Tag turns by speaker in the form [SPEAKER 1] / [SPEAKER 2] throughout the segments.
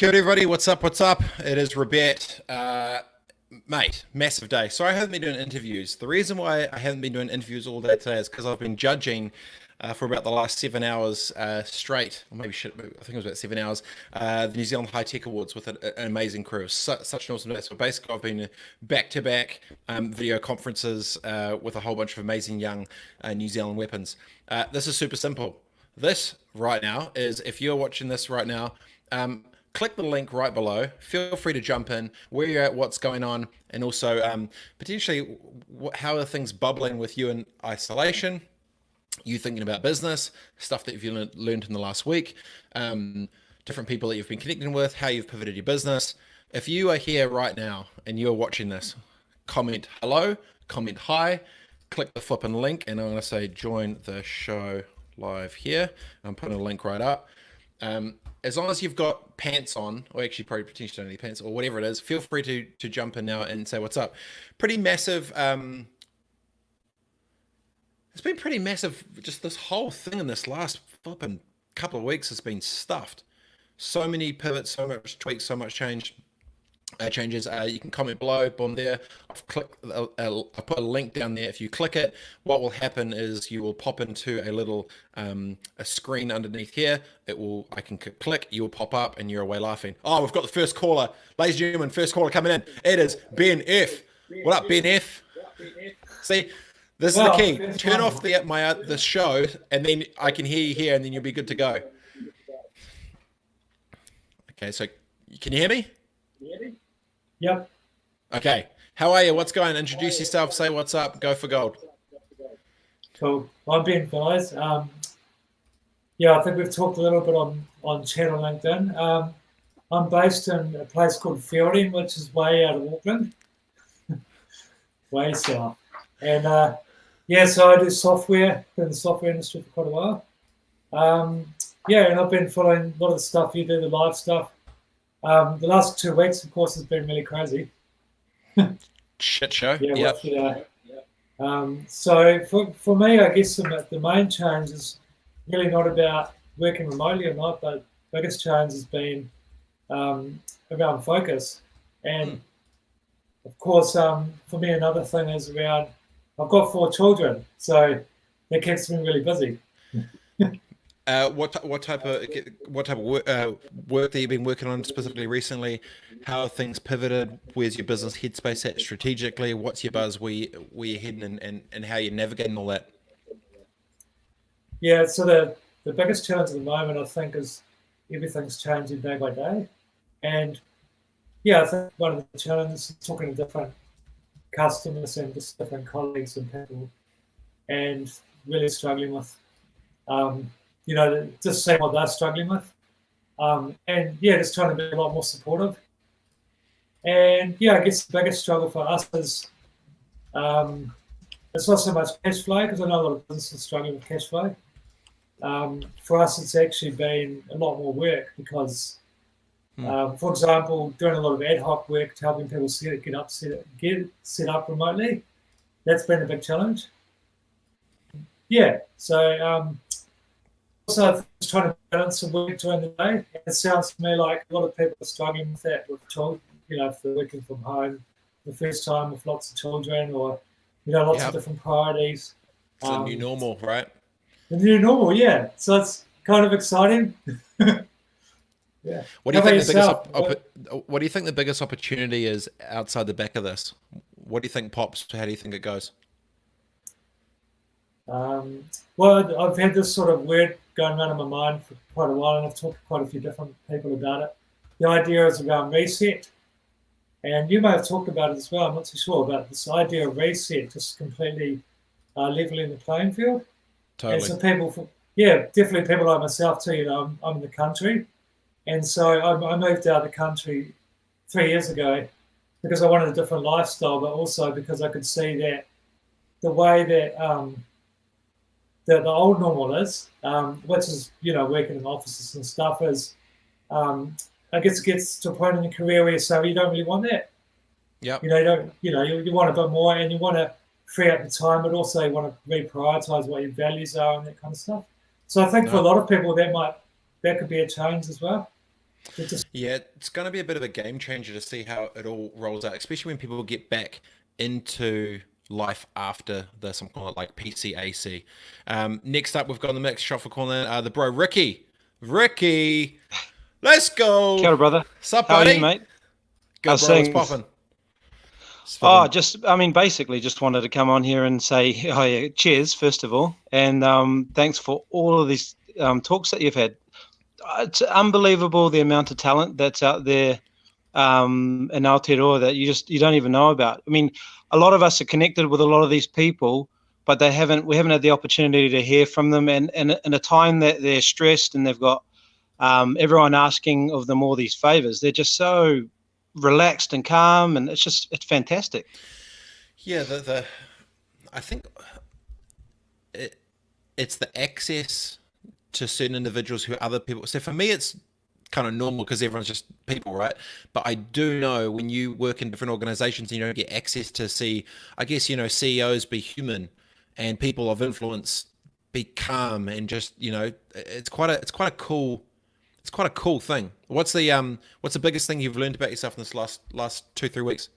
[SPEAKER 1] Kia ora everybody, what's up, what's up? It is robett. Mate, massive day. Sorry I haven't been doing interviews. The reason why I haven't been doing interviews all day today is because I've been judging for about the last 7 hours straight, or maybe shit, I think it was about 7 hours, the New Zealand High Tech Awards with an amazing crew. It was such an awesome day. So basically I've been back-to-back video conferences with a whole bunch of amazing young New Zealand weapons. This is super simple. This right now is, if you're watching this right now, click the link right below. Feel free to jump in, where you're at, what's going on, and also potentially how are things bubbling with you in isolation, you thinking about business, stuff that you've learned in the last week, different people that you've been connecting with, how you've pivoted your business. If you are here right now and you're watching this, comment hello, comment hi, click the flipping link, and I'm going to say join the show live here. I'm putting a link right up. As long as you've got pants on, or actually probably potentially don't need pants, or whatever it is, feel free to jump in now and say what's up. Pretty massive. It's been pretty massive. Just this whole thing in this last flipping couple of weeks has been stuffed. So many pivots, so much tweaks, so much changes. You can comment below, boom there. I'll put a link down there. If you click it, what will happen is you will pop into a little a screen underneath here. I can click, you will pop up, and you're away laughing. Oh, we've got the first caller, ladies and gentlemen. First caller coming in. It is Ben F. What up, Ben F? See, this is the key. Turn off the show, and then I can hear you here, and then you'll be good to go. Okay, so can you hear me?
[SPEAKER 2] Yep.
[SPEAKER 1] Okay. How are you? What's going on? Introduce yourself. Say what's up. Go for gold.
[SPEAKER 2] Cool. I'm Ben, guys. Yeah, I think we've talked a little bit on chat on LinkedIn. I'm based in a place called Fielding, which is way out of Auckland, way south. And yeah, so I do software, been in the software industry for quite a while. Yeah, and I've been following a lot of the stuff you do, the live stuff. The last 2 weeks, of course, has been really crazy.
[SPEAKER 1] Shit show.
[SPEAKER 2] Yeah. So for me, I guess the main change is really not about working remotely or not, but the biggest change has been around focus. And of course, for me, another thing is around, I've got 4 children, so that keeps me really busy.
[SPEAKER 1] What type of work that you've been working on specifically recently? How are things pivoted? Where's your business headspace at strategically? What's your buzz? Where you're heading and how you're navigating all that?
[SPEAKER 2] Yeah, so the biggest challenge at the moment, I think, is everything's changing day by day. And yeah, I think one of the challenges is talking to different customers and just different colleagues and people, and really struggling with just seeing what they're struggling with. And yeah, just trying to be a lot more supportive. And yeah, I guess the biggest struggle for us is it's not so much cash flow, because I know a lot of businesses struggling with cash flow. For us, it's actually been a lot more work because, for example, doing a lot of ad hoc work to helping people get set up remotely, that's been a big challenge. Yeah, so also just trying to balance some work during the day. It sounds to me like a lot of people are struggling with that, with children, if they're working from home the first time with lots of children, or lots of different priorities.
[SPEAKER 1] It's the new normal, right?
[SPEAKER 2] The new normal, yeah. So it's kind of exciting. Yeah.
[SPEAKER 1] What do you think the biggest opportunity is outside the back of this? What do you think pops? How do you think it goes?
[SPEAKER 2] Well, I've had this sort of word going around in my mind for quite a while, and I've talked to quite a few different people about it. The idea is around reset, and you may have talked about it as well. I'm not too sure about this idea of reset, just completely leveling the playing field.
[SPEAKER 1] Totally.
[SPEAKER 2] And so definitely people like myself too. I'm in the country, and so I moved out of the country 3 years ago because I wanted a different lifestyle, but also because I could see that the way that the old normal is, which is working in offices and stuff, is I guess it gets to a point in your career where you say, well, you don't really want that.
[SPEAKER 1] Yeah.
[SPEAKER 2] You want a bit more, and you want to free up the time, but also you want to reprioritize what your values are and that kind of stuff. So I think for a lot of people that could be a change as well.
[SPEAKER 1] Yeah, it's going to be a bit of a game changer to see how it all rolls out, especially when people get back into life after this. I'm calling it like PCAC. Next up, we've got in the mix shot for calling the bro Ricky. Ricky, let's
[SPEAKER 3] Kia
[SPEAKER 1] go.
[SPEAKER 3] ora, brother.
[SPEAKER 1] Sup,
[SPEAKER 3] How are you,
[SPEAKER 1] buddy?
[SPEAKER 3] mate?
[SPEAKER 1] Good,
[SPEAKER 3] How's
[SPEAKER 1] bro. What's
[SPEAKER 3] things?
[SPEAKER 1] popping?
[SPEAKER 3] Oh, basically, just wanted to come on here and say, oh, yeah, cheers, first of all. And thanks for all of these talks that you've had. It's unbelievable the amount of talent that's out there in Aotearoa that you don't even know about. I mean, a lot of us are connected with a lot of these people, but we haven't had the opportunity to hear from them. And in a time that they're stressed and they've got everyone asking of them all these favors, they're just so relaxed and calm, and it's fantastic.
[SPEAKER 1] Yeah, I think it's the access to certain individuals who other people. So for me, it's kind of normal because everyone's just people, right? But I do know when you work in different organizations and you don't get access to see, I guess, CEOs be human and people of influence be calm and just, it's quite a cool thing. What's the biggest thing you've learned about yourself in this last 2-3 weeks?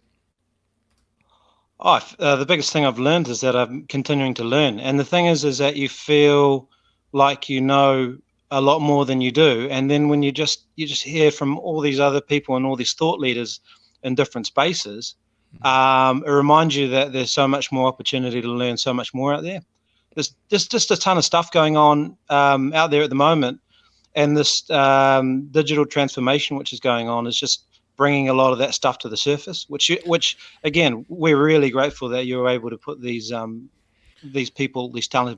[SPEAKER 3] The biggest thing I've learned is that I'm continuing to learn. And the thing is that you feel like you know a lot more than you do. And then when you just hear from all these other people and all these thought leaders in different spaces, it reminds you that there's so much more opportunity to learn so much more out there. There's just a ton of stuff going on out there at the moment. And this digital transformation which is going on is just bringing a lot of that stuff to the surface, which again, we're really grateful that you're able to put these talented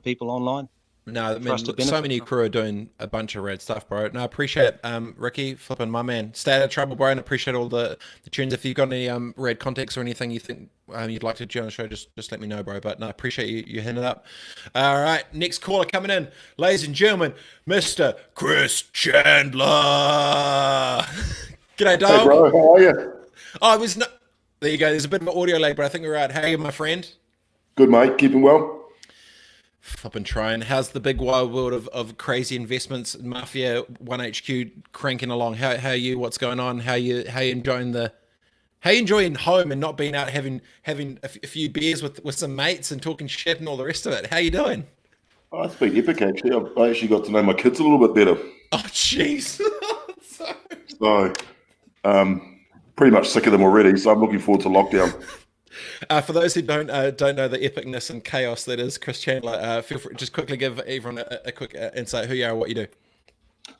[SPEAKER 3] people online.
[SPEAKER 1] No, I mean,
[SPEAKER 3] us to
[SPEAKER 1] look, so
[SPEAKER 3] benefit
[SPEAKER 1] many
[SPEAKER 3] from.
[SPEAKER 1] crew are doing a bunch of rad stuff, bro. No, I appreciate it. Ricky, flipping my man. Stay out of trouble, bro, and appreciate all the tunes. If you've got any rad context or anything you think you'd like to do on the show, just let me know, bro. But no, I appreciate you hitting it up. All right, next caller coming in. Ladies and gentlemen, Mr. Chris Chandler. G'day, dog.
[SPEAKER 4] Hey, bro, how are you?
[SPEAKER 1] Oh, it was no. There you go. There's a bit of an audio lag, but I think we're right. How are you, my friend?
[SPEAKER 4] Good, mate. Keeping well?
[SPEAKER 1] I've been trying. How's the big wild world of crazy investments, Mafia 1HQ cranking along? How are you? What's going on? How you enjoying home and not being out having a few beers with some mates and talking shit and all the rest of it? How you doing?
[SPEAKER 4] Oh, it's been epic, actually. I actually got to know my kids a little bit better.
[SPEAKER 1] Oh, jeez.
[SPEAKER 4] So, pretty much sick of them already, so I'm looking forward to lockdown.
[SPEAKER 1] For those who don't know the epicness and chaos that is Chris Chandler, feel free just quickly give everyone a quick insight who you are and what you do.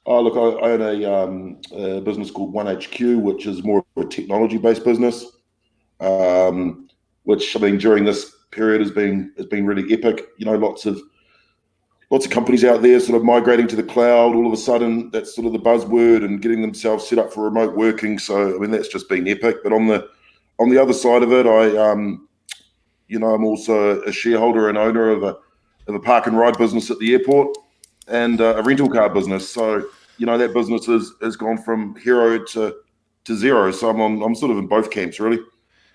[SPEAKER 4] Oh, look, I own a business called 1HQ, which is more of a technology-based business, which, I mean, during this period has been really epic. Lots of companies out there sort of migrating to the cloud. All of a sudden, that's sort of the buzzword, and getting themselves set up for remote working. So, I mean, that's just been epic. But on the other side of it, I'm also a shareholder and owner of a park and ride business at the airport and a rental car business. So, that business has gone from hero to zero. So I'm sort of in both camps, really.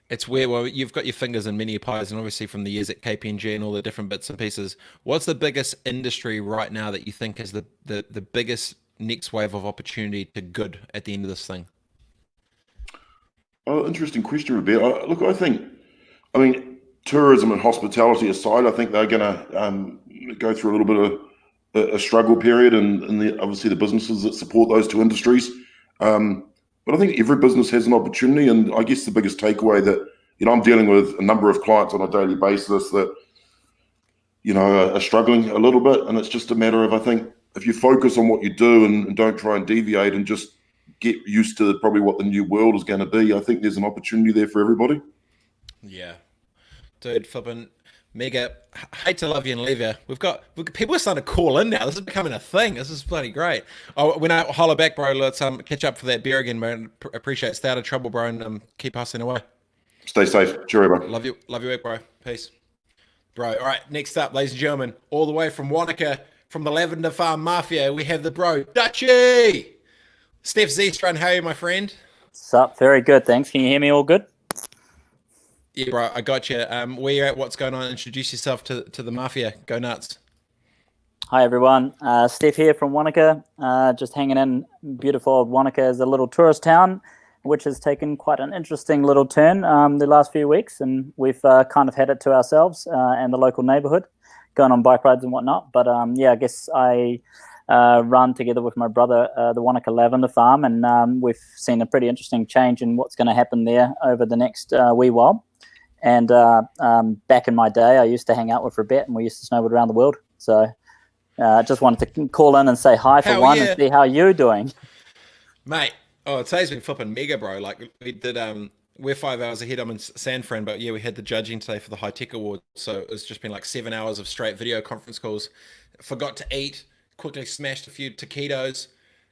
[SPEAKER 1] It's weird. Well, you've got your fingers in many pies, and obviously from the years at KPMG and all the different bits and pieces. What's the biggest industry right now that you think is the biggest next wave of opportunity to good at the end of this thing?
[SPEAKER 4] Oh, interesting question, Robert. Look, I mean, tourism and hospitality aside, I think they're going to go through a little bit of a struggle period, and obviously the businesses that support those two industries. But I think every business has an opportunity, and I guess the biggest takeaway that I'm dealing with a number of clients on a daily basis that are struggling a little bit, and it's just a matter of, I think, if you focus on what you do and don't try and deviate and just get used to probably what the new world is going to be, I think there's an opportunity there for everybody.
[SPEAKER 1] Yeah, dude, flipping mega. Hate to love you and leave you. We've got people are starting to call in now. This is becoming a thing. This is bloody great. Oh, when I holler back, bro, let's catch up for that beer again, man. Appreciate it. Stay out of trouble, bro, and keep hustling away.
[SPEAKER 4] Stay safe. Cheerio, bro.
[SPEAKER 1] Love your work, bro. Peace, bro. All right, next up, ladies and gentlemen, all the way from Wanaka, from the Lavender Farm Mafia, we have the bro Dutchy. Steph Zestrand, how are you, my friend?
[SPEAKER 5] Sup? Very good, thanks. Can you hear me all good?
[SPEAKER 1] Yeah, bro, I got you. Where you at? What's going on? Introduce yourself to the Mafia. Go nuts.
[SPEAKER 5] Hi everyone, Steph here from Wanaka, just hanging in beautiful old Wanaka is a little tourist town which has taken quite an interesting little turn the last few weeks, and we've kind of had it to ourselves and the local neighbourhood, going on bike rides and whatnot. But yeah, I guess I run together with my brother the Wanaka Lavender Farm, and we've seen a pretty interesting change in what's going to happen there over the next wee while. And back in my day, I used to hang out with Robett, and we used to snowboard around the world. So just wanted to call in and say hi for one and see how you're doing.
[SPEAKER 1] Mate, oh, today's been flipping mega, bro. Like, we did, we're 5 hours ahead. I'm in San Fran, but yeah, we had the judging today for the High Tech Awards. So it's just been like 7 hours of straight video conference calls. Forgot to eat, quickly smashed a few taquitos,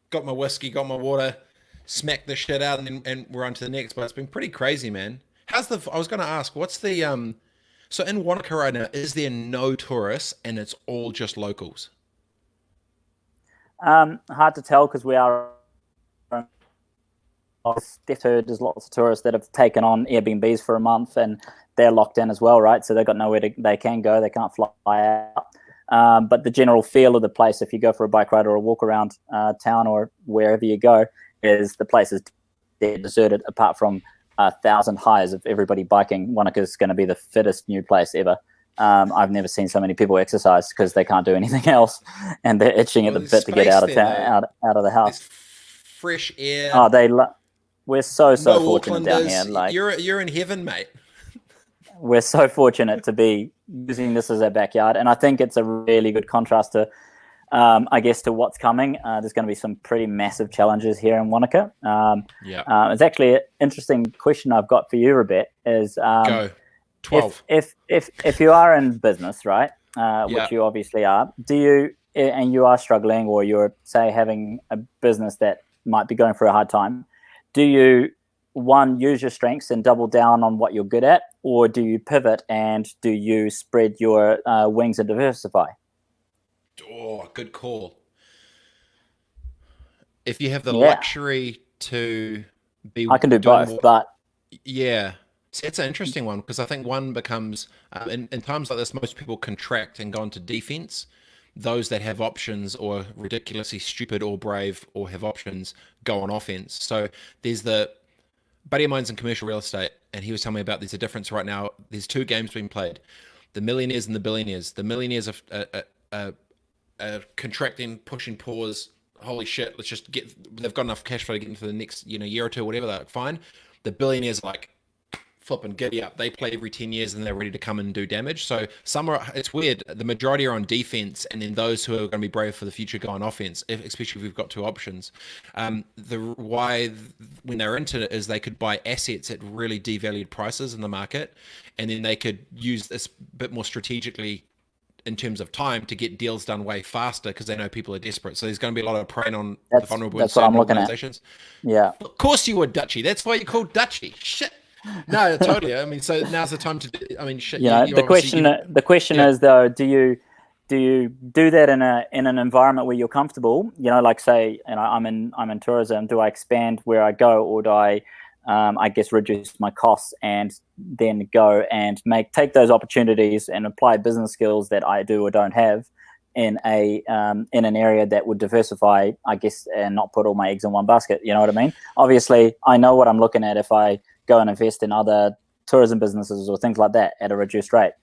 [SPEAKER 1] got my whiskey, got my water, smacked the shit out, and we're on to the next. But it's been pretty crazy, man. I was going to ask, what's the, so in Wanaka right now, is there no tourists and it's all just locals?
[SPEAKER 5] Hard to tell because we are. There's lots of tourists that have taken on Airbnbs for a month and they're locked in as well, right? So they've got nowhere they can go. They can't fly out. But the general feel of the place, if you go for a bike ride or a walk around town or wherever you go, is the place is deserted apart from 1,000 highs of everybody biking. Wanaka is going to be the fittest new place ever. I've never seen so many people exercise because they can't do anything else, and they're itching at the bit to get out of town, out of the house.
[SPEAKER 1] There's fresh air.
[SPEAKER 5] Oh, we're so
[SPEAKER 1] no
[SPEAKER 5] fortunate down here.
[SPEAKER 1] Like, you're in heaven, mate.
[SPEAKER 5] We're so fortunate to be using this as our backyard, and I think it's a really good contrast to, I guess, to what's coming. There's going to be some pretty massive challenges here in Wanaka. It's actually an interesting question I've got for you, Robett. Is
[SPEAKER 1] go 12.
[SPEAKER 5] If you are in business, right, which you obviously are, and you are struggling, or you're say having a business that might be going through a hard time, do you use your strengths and double down on what you're good at, or do you pivot and do you spread your wings and diversify?
[SPEAKER 1] Oh, good call. If you have the luxury to be,
[SPEAKER 5] I can do both, but
[SPEAKER 1] yeah, it's an interesting one because I think one becomes in times like this, most people contract and go into defense. Those that have options or ridiculously stupid or brave or have options go on offense. So there's the buddy of mine's in commercial real estate, and he was telling me about there's a difference right now. There's two games being played: the millionaires and the billionaires. The millionaires are contracting, pushing pause. Holy shit! Let's just get. They've got enough cash flow to get into the next year or two, whatever. They're like, fine. The billionaires are like, flipping giddy up. They play every 10 years and they're ready to come and do damage. So it's weird. The majority are on defense, and then those who are going to be brave for the future go on offense, especially if we've got two options. Why when they're into it is they could buy assets at really devalued prices in the market, and then they could use this bit more strategically in terms of time to get deals done way faster because they know people are desperate. So there's going to be a lot of preying on the vulnerable organizations.
[SPEAKER 5] Yeah.
[SPEAKER 1] Of course you were Dutchy. That's why you're called Dutchy. Shit. No, totally. I mean, so now's the time to. I mean, shit.
[SPEAKER 5] The question is though, do you do that in an environment where you're comfortable? Like say, I'm in tourism. Do I expand where I go, or do I guess reduce my costs and then go and take those opportunities and apply business skills that I do or don't have in an area that would diversify, I guess, and not put all my eggs in one basket. You know what I mean? Obviously, I know what I'm looking at if I go and invest in other tourism businesses or things like that at a reduced rate.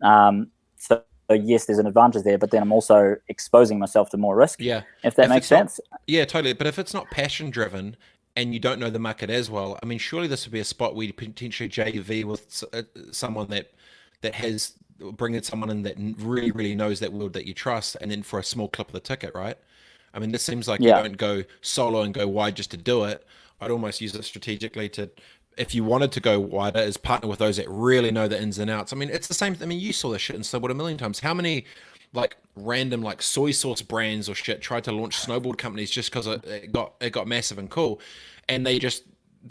[SPEAKER 5] So yes, there's an advantage there, but then I'm also exposing myself to more risk.
[SPEAKER 1] Yeah,
[SPEAKER 5] if that makes sense.
[SPEAKER 1] Yeah, totally. But if it's not passion driven and you don't know the market as well, I mean, surely this would be a spot where you potentially JV with someone that has bringing someone in that really, really knows that world that you trust, and then for a small clip of the ticket, right? I mean, this seems like you don't go solo and go wide just to do it. I'd almost use it strategically to, if you wanted to go wider, is partner with those that really know the ins and outs. I mean, it's the same. I mean, you saw this shit in Snowboard a million times. How many like random like soy sauce brands or shit tried to launch snowboard companies just because it got massive and cool, and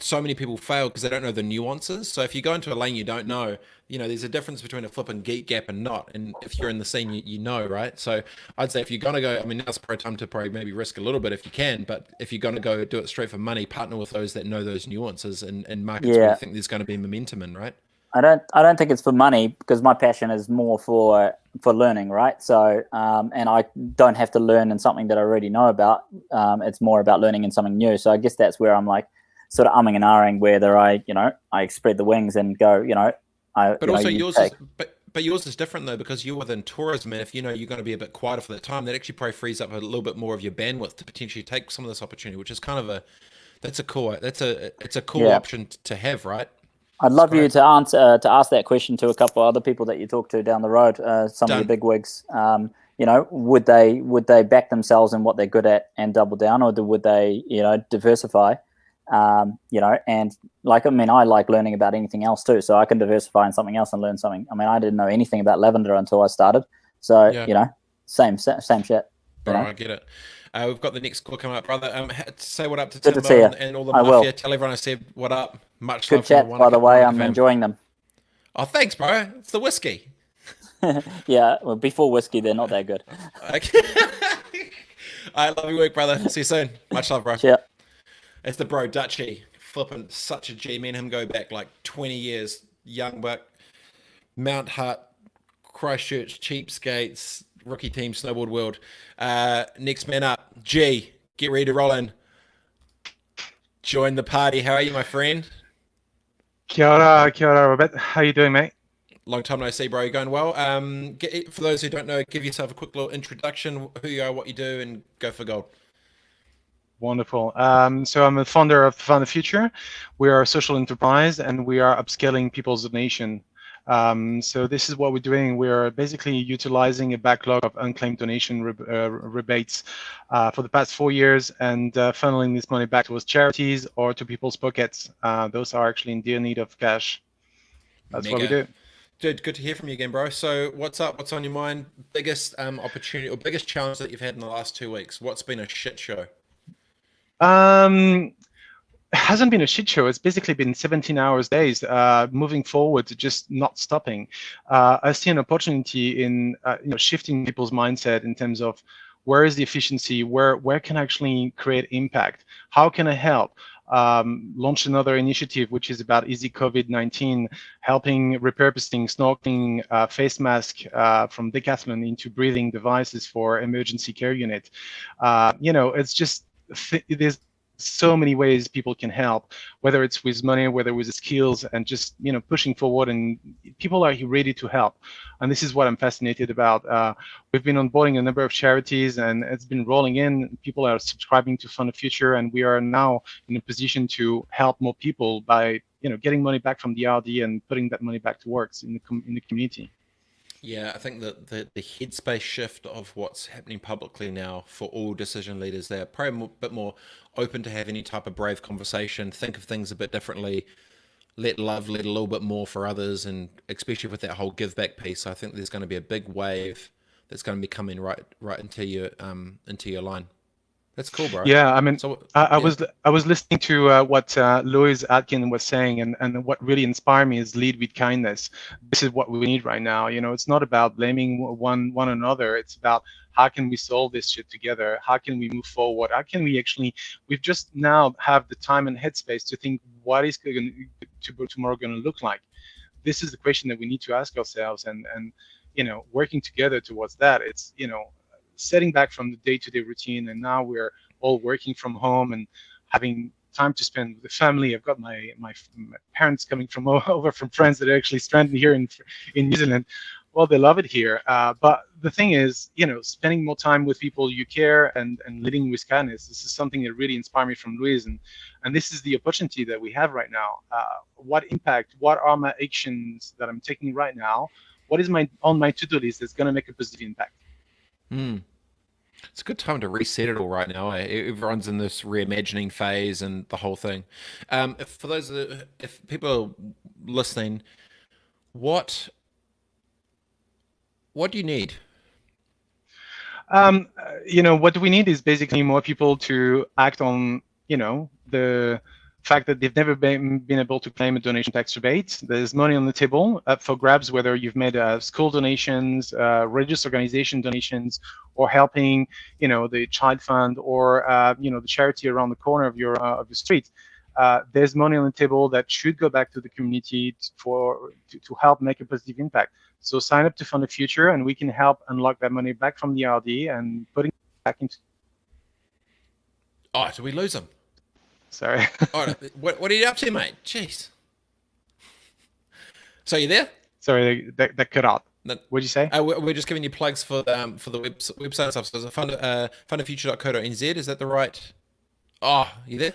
[SPEAKER 1] so many people fail because they don't know the nuances. So if you go into a lane you don't know, there's a difference between a flipping geek gap and not. And if you're in the scene, you know, right? So I'd say if you're going to go, I mean, now's probably time to probably maybe risk a little bit if you can, but if you're going to go do it straight for money, partner with those that know those nuances and markets where you think there's going to be momentum in, right?
[SPEAKER 5] I don't think it's for money, because my passion is more for learning, right? So and I don't have to learn in something that I already know about. It's more about learning in something new. So I guess that's where I'm like sort of umming and ahhing whether I spread the wings and go,
[SPEAKER 1] But also yours is, but yours is different though, because you're within tourism, and if you're going to be a bit quieter for that time, that actually probably frees up a little bit more of your bandwidth to potentially take some of this opportunity, which is kind of it's a cool option to have, right?
[SPEAKER 5] I'd love you to ask that question to a couple of other people that you talk to down the road, some of your big wigs. Would they back themselves in what they're good at and double down, or would they diversify? And like, I mean, I like learning about anything else too, so I can diversify in something else and learn something. I mean, I didn't know anything about lavender until I started, so same shit.
[SPEAKER 1] Bro, I get it. We've got the next call coming up, brother. Say what up to
[SPEAKER 5] Good
[SPEAKER 1] Timbo
[SPEAKER 5] to
[SPEAKER 1] and all the
[SPEAKER 5] I
[SPEAKER 1] mafia.
[SPEAKER 5] will.
[SPEAKER 1] Tell everyone I said what up. Much
[SPEAKER 5] Good
[SPEAKER 1] love
[SPEAKER 5] chat,
[SPEAKER 1] from
[SPEAKER 5] by the way. I'm
[SPEAKER 1] fam.
[SPEAKER 5] enjoying them.
[SPEAKER 1] Oh, thanks, bro. It's the whiskey.
[SPEAKER 5] Yeah, well, before whiskey, they're not that good.
[SPEAKER 1] Okay. I love your work, brother. See you soon. Much love, bro.
[SPEAKER 5] Yeah.
[SPEAKER 1] It's the bro Dutchie. Flipping such a G. Me and him go back like 20 years. Young buck, Mount Hutt, Christchurch, Cheapskates, rookie team, Snowboard World. Next man up, G. Get ready to roll in. Join the party. How are you, my friend?
[SPEAKER 6] Kia ora, robett. How you doing, mate?
[SPEAKER 1] Long time no see, bro. You going well? For those who don't know, give yourself a quick little introduction, who you are, what you do, and go for gold.
[SPEAKER 6] Wonderful. So I'm a founder of Found the Future. We are a social enterprise, and we are upscaling people's donation. So this is what we're doing. We're basically utilizing a backlog of unclaimed donation rebates for the past 4 years, and funneling this money back towards charities or to people's pockets. Those are actually in dear need of cash. That's what we do.
[SPEAKER 1] Dude, good to hear from you again, bro. So what's up? What's on your mind? Biggest opportunity or biggest challenge that you've had in the last 2 weeks? What's been a shit show?
[SPEAKER 6] It hasn't been a shit show. It's basically been 17 hours days, moving forward, just not stopping. I see an opportunity in shifting people's mindset in terms of where is the efficiency, where can I actually create impact, how can I help. Launch another initiative which is about Easy COVID-19, helping repurposing snorkeling face mask from Decathlon into breathing devices for emergency care unit. It's just there's so many ways people can help, whether it's with money, whether with skills, and just pushing forward, and people are ready to help. And this is what I'm fascinated about. We've been onboarding a number of charities, and it's been rolling in. People are subscribing to Fund the Future, and we are now in a position to help more people by getting money back from the RD and putting that money back to works in the community.
[SPEAKER 1] Yeah, I think that the headspace shift of what's happening publicly now for all decision leaders, they're probably a bit more open to have any type of brave conversation, think of things a bit differently, let love lead a little bit more for others, and especially with that whole give back piece, I think there's going to be a big wave that's going to be coming right into your line. That's cool, bro.
[SPEAKER 6] Yeah, I mean,
[SPEAKER 1] so,
[SPEAKER 6] I was listening to what Louis Atkin was saying, and what really inspired me is lead with kindness. This is what we need right now. It's not about blaming one another. It's about how can we solve this shit together? How can we move forward? How can we we've just now have the time and headspace to think what is tomorrow going to look like. This is the question that we need to ask ourselves, and working together towards that. It's setting back from the day-to-day routine, and now we're all working from home and having time to spend with the family. I've got my parents coming from over from France that are actually stranded here in New Zealand. Well, they love it here, but the thing is, spending more time with people you care and leading with kindness. This is something that really inspired me from Louise, and this is the opportunity that we have right now. What impact? What are my actions that I'm taking right now? What is on my to-do list that's going to make a positive impact?
[SPEAKER 1] It's a good time to reset it all right now. Everyone's in this reimagining phase and the whole thing. If people are listening, what do you need?
[SPEAKER 6] What we need is basically more people to act on, the fact that they've never been able to claim a donation tax rebate. There's money on the table up for grabs, whether you've made school donations, religious organization donations, or helping, the child fund, or the charity around the corner of your street. there's money on the table that should go back to the community to help make a positive impact. So sign up to Fund the Future, and we can help unlock that money back from the RD and putting it back into.
[SPEAKER 1] Oh, did we lose him?
[SPEAKER 6] Sorry.
[SPEAKER 1] Oh, no. What are you up to, mate? Jeez. So you there?
[SPEAKER 6] Sorry, that cut out.
[SPEAKER 1] No.
[SPEAKER 6] What'd you say?
[SPEAKER 1] We're just giving you plugs for the website and stuff. So it's fundoffuture.co.nz. Is that the right? Oh, you there?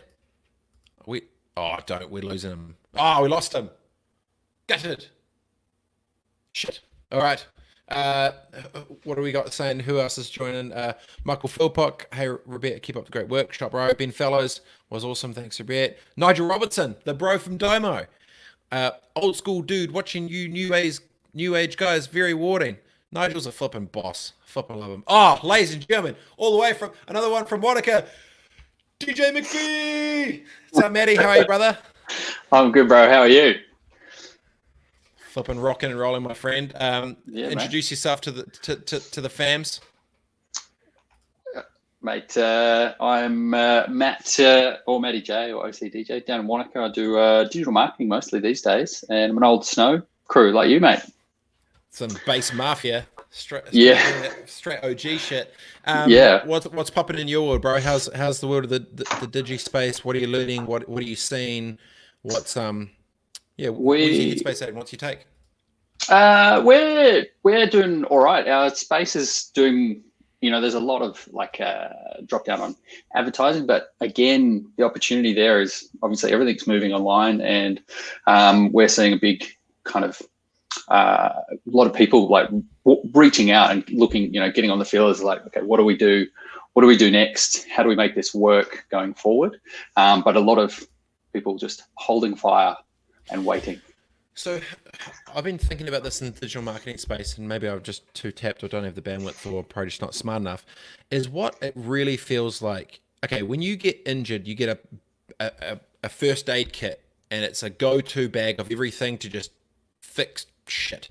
[SPEAKER 1] We're losing him. Oh, we lost him. Gutted. Shit. All right. What do we got saying? Who else is joining? Michael Philpock. Hey, Robett, keep up the great work. Shop bro. Ben Fellows was awesome. Thanks, Robett. Nigel Robertson, the bro from Domo. Old school dude watching you new age guys. Very rewarding. Nigel's a flipping boss. Flipping love him. Oh, ladies and gentlemen, all the way from another one from Wanaka. DJ McPhee. What's up, Matty? How are you, brother?
[SPEAKER 7] I'm good, bro. How are you?
[SPEAKER 1] Flipping, rocking, and rolling, my friend. Introduce yourself to the fams,
[SPEAKER 7] mate. I'm Matt or Matty J or OCDJ down in Wanaka. I do digital marketing mostly these days, and I'm an old snow crew like you, mate.
[SPEAKER 1] Some base mafia, straight OG shit. What's popping in your world, bro? How's the world of the digi space? What are you learning? What are you seeing? What's where's your headspace at? What's your take?
[SPEAKER 7] We're doing all right. Our space is doing. There's a lot of drop down on advertising, but again, the opportunity there is obviously everything's moving online, and we're seeing a big kind of a lot of people reaching out and looking, getting on the feelers like, okay, what do we do? What do we do next? How do we make this work going forward? But a lot of people just holding fire and waiting.
[SPEAKER 1] So I've been thinking about this in the digital marketing space, and maybe I'm just too tapped or don't have the bandwidth or probably just not smart enough, is what it really feels like. Okay, when you get injured, you get a first aid kit, and it's a go-to bag of everything to just fix shit.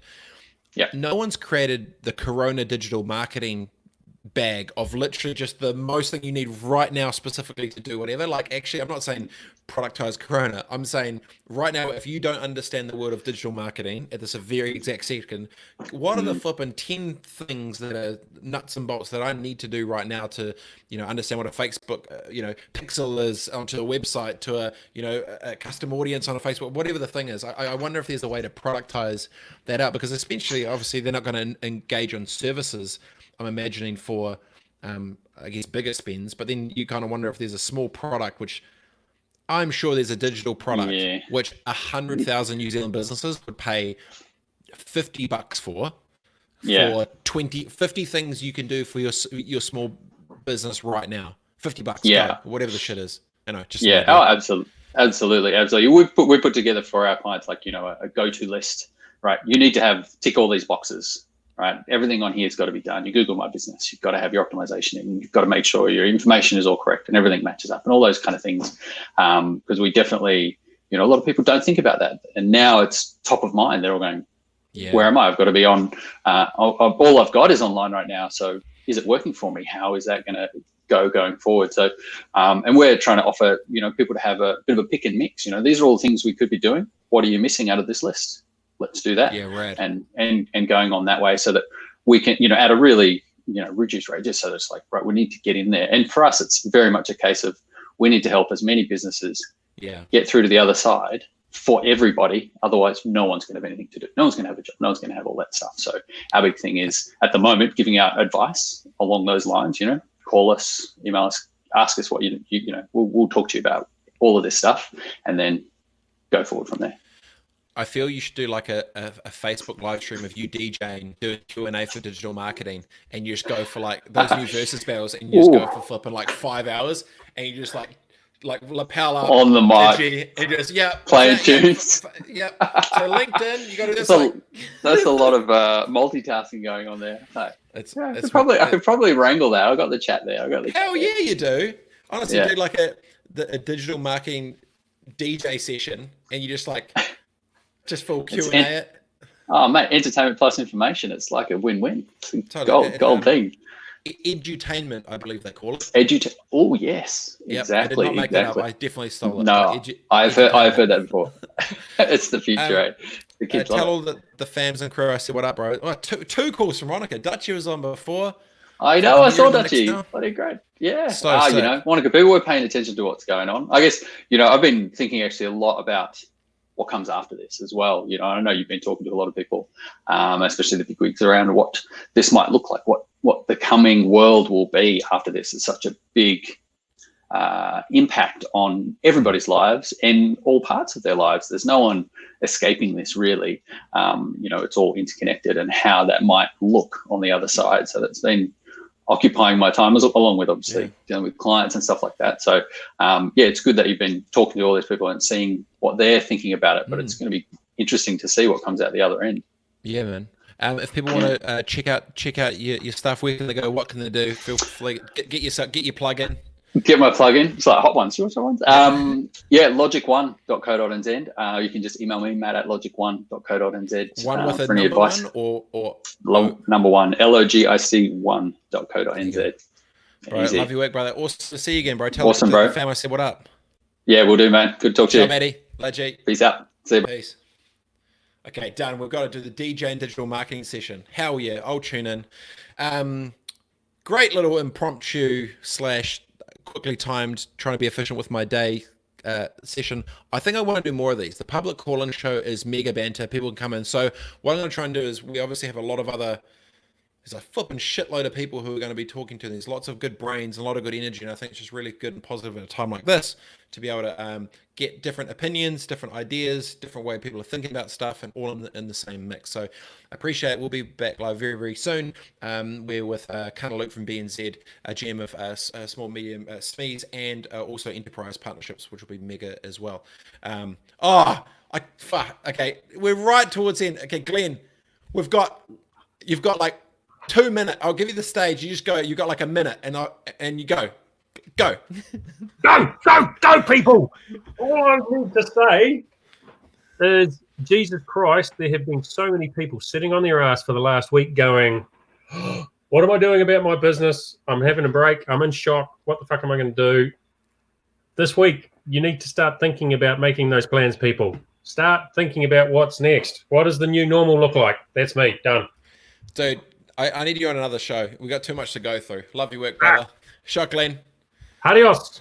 [SPEAKER 7] Yeah.
[SPEAKER 1] No one's created the Corona digital marketing bag of literally just the most thing you need right now specifically to do whatever. Actually, I'm not saying productize Corona. I'm saying right now, if you don't understand the world of digital marketing at this very exact second, what are the flipping 10 things that are nuts and bolts that I need to do right now to, understand what a Facebook, pixel is onto a website, to a custom audience on a Facebook, whatever the thing is. I wonder if there's a way to productize that out, because especially, obviously, they're not going to engage on services, I'm imagining, for, I guess, bigger spends. But then you kind of wonder if there's a small product, which I'm sure there's a digital product, which 100,000 New Zealand businesses would pay $50 for 50 things you can do for your small business right now. $50, whatever the shit is.
[SPEAKER 7] Absolutely. We put together for our clients a go-to list, right? You need to tick all these boxes. Right, everything on here has got to be done. You Google My Business, you've got to have your optimization in. You've got to make sure your information is all correct and everything matches up and all those kind of things. Because we definitely, a lot of people don't think about that, and now it's top of mind. They're all going, where am I? I've got to be on. All I've got is online right now. So is it working for me? How is that going to go going forward? So, and we're trying to offer, people to have a bit of a pick and mix. These are all the things we could be doing. What are you missing out of this list? Let's do that. And going on that way so that we can, at a really, reduced rate, just so it's right, we need to get in there. And for us, it's very much a case of we need to help as many businesses get through to the other side for everybody. Otherwise, no one's going to have anything to do. No one's going to have a job. No one's going to have all that stuff. So our big thing is at the moment, giving out advice along those lines, call us, email us, ask us what we'll talk to you about all of this stuff and then go forward from there.
[SPEAKER 1] I feel you should do a Facebook live stream of you DJing, do a Q&A for digital marketing, and you just go for those new versus battles, and you just go for flipping 5 hours, and you just lapel up
[SPEAKER 7] on the mic,
[SPEAKER 1] and just
[SPEAKER 7] playing tunes.
[SPEAKER 1] So LinkedIn, you got to do this.
[SPEAKER 7] That's a lot of multitasking going on there. Hey. I could probably wrangle that. I got the chat there.
[SPEAKER 1] Hell yeah, you do. Honestly, do a digital marketing DJ session, and you just full Q&A it.
[SPEAKER 7] Oh, mate, entertainment plus information. It's like a win-win. It's gold thing.
[SPEAKER 1] edutainment, I believe they call it.
[SPEAKER 7] Oh yes,
[SPEAKER 1] Yep,
[SPEAKER 7] exactly.
[SPEAKER 1] I did not make that up. I definitely stole it.
[SPEAKER 7] No, I've heard that before. It's the future, right? The kids
[SPEAKER 1] tell
[SPEAKER 7] love
[SPEAKER 1] all the fams and crew I said what up, bro. Oh, two calls from Monica. Dutchie was on before.
[SPEAKER 7] I know. I saw
[SPEAKER 1] You're in the mix
[SPEAKER 7] Dutchie.
[SPEAKER 1] now.
[SPEAKER 7] Bloody great. Yeah.
[SPEAKER 1] So sick.
[SPEAKER 7] You know, Monica, people were paying attention to what's going on. I guess, you know, I've been thinking actually a lot about what comes after this as well. You know, I know you've been talking to a lot of people, especially the big wigs, around what this might look like, what the coming world will be after this. It's such a big impact on everybody's lives and all parts of their lives. There's no one escaping this, really. You know, it's all interconnected, and how that might look on the other side. So that's been occupying my time, along with obviously dealing with clients and stuff like that. So yeah, it's good that you've been talking to all these people and seeing what they're thinking about it, but it's going to be interesting to see what comes out the other end.
[SPEAKER 1] Yeah, man. If people want to check out your stuff, where can they go? What can they do? Feel free, get your plug in.
[SPEAKER 7] Get my plug in. It's like hot ones. You want hot ones? Yeah, logic1.co.nz. You can just email me, matt@logic1.co.nz.
[SPEAKER 1] One with
[SPEAKER 7] for
[SPEAKER 1] a
[SPEAKER 7] any
[SPEAKER 1] number
[SPEAKER 7] advice.
[SPEAKER 1] one or
[SPEAKER 7] number one, logic1.co.nz.
[SPEAKER 1] Bro, love your work, brother. Awesome to see you again, bro. Tell
[SPEAKER 7] Awesome,
[SPEAKER 1] the
[SPEAKER 7] bro.
[SPEAKER 1] fam I said what up.
[SPEAKER 7] Yeah, we'll do, man. Good to talk to you.
[SPEAKER 1] Ciao, Maddie. Legit.
[SPEAKER 7] Peace out. See you.
[SPEAKER 1] Peace. Okay, done. We've got to do the DJ and digital marketing session. Hell yeah, I'll tune in. Great little impromptu / quickly timed, trying to be efficient with my day session. I think I want to do more of these. The public call-in show is mega banter. People can come in. So what I'm going to try and do is, we obviously have a lot of other, there's a flipping shitload of people who are going to be talking to. There's lots of good brains and a lot of good energy, and I think it's just really good and positive at a time like this to be able to get different opinions, different ideas, different way people are thinking about stuff, and all in the same mix. So I appreciate it. We'll be back live very, very soon. We're with Kana Luke from BNZ, a GM of small, medium SMEs, and also enterprise partnerships, which will be mega as well. Okay, we're right towards the end. Okay, Glenn, you've got like 2 minutes. I'll give you the stage. You just go. You got like a minute, and you go. Go,
[SPEAKER 8] people! All I need to say is, Jesus Christ, there have been so many people sitting on their ass for the last week going, what am I doing about my business? I'm having a break. I'm in shock. What the fuck am I going to do? This week, you need to start thinking about making those plans, people. Start thinking about what's next. What does the new normal look like? That's me. Done.
[SPEAKER 1] Dude, I need you on another show. We got too much to go through. Love your work, brother. Shot, Glenn.
[SPEAKER 8] Adios.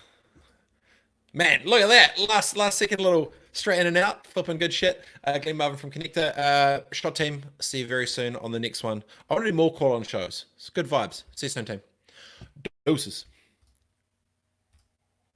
[SPEAKER 1] Man, look at that. Last second little straight in and out. Flipping good shit. Glenn Marvin from Connector. Shot team. See you very soon on the next one. I want to do more call-on shows. It's good vibes. See you soon, team. Deuces.